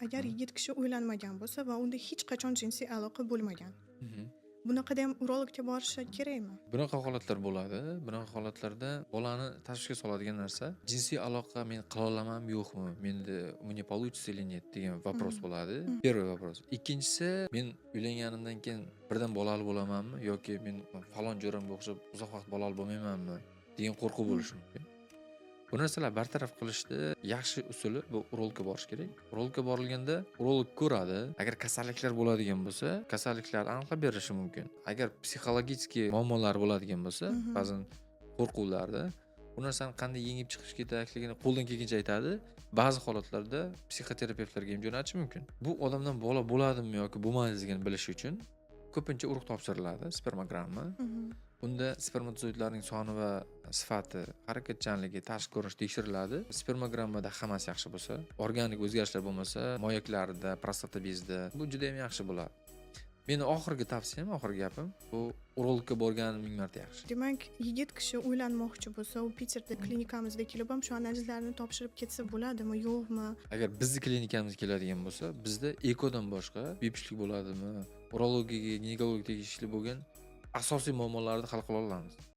Agar yigit kishi uylanmagan bo'lsa va unda hech qachon jinsiy aloqa bo'lmagan, Mhm. bunaqada ham urologga borishi kerakmi? Bunaqa holatlar bo'ladi. Bunaqa holatlarda bolani tashvishga soladigan narsa jinsiy aloqa men qila olamanmi yo'qmi? Menda у меня получится или нет degan vapros bo'ladi. Mhm. Первый вопрос. Ikkinchisi, men uylanganimdan keyin birdan bolali bo'lamanmi yoki men falon jo'ramga o'xshab uzoq vaqt bolali bo'lmaymanmi degan qo'rquv bo'lishi mumkin. Bu narsalar bartaraf qilishda yaxshi usuli bu urologga borish kerak. Urologga borilganda urolog ko'radi. Agar kasalliklar bo'ladigan bo'lsa, kasalliklarni aniqlab berishi mumkin. Agar psixologik muammolar bo'ladigan bo'lsa, Mhm. ba'zan qo'rquvlarda bu narsani qanday yengib chiqish kerakligini qo'ldan kelgancha aytadi. Ba'zi holatlarda psixoterapevtlarga ham jo'natish mumkin. Bu odamdan bola bo'ladimi yoki bo'lmaydigini bilish uchun ko'pincha urug' topshiriladi, spermogramma. Mhm. Unda spermatozoidlarning soni va sifati, harakatchanligi, tashqi ko'rinishi tekshiriladi. Spermogrammada hammasi yaxshi bo'lsa, organik o'zgarishlar bo'lmasa, moyaklarida, prostata bezida bu juda ham yaxshi bo'ladi. Meni oxirgi tavsiyam, oxirgi gapim bu urologga borganim 1000 marta yaxshi. Demak, yigit kishi uylanmoqchi bo'lsa, u Peterda klinikamizga kelib ham shu analizlarni topshirib ketsa bo'ladimi, yo'qmi? Agar bizni klinikamizga keladigan bo'lsa, bizda ekodan boshqa bepishlik bo'ladimi, urologiyaga, ginekologga tegishli bo'lgan asosiy muammolarni hal qila olamiz.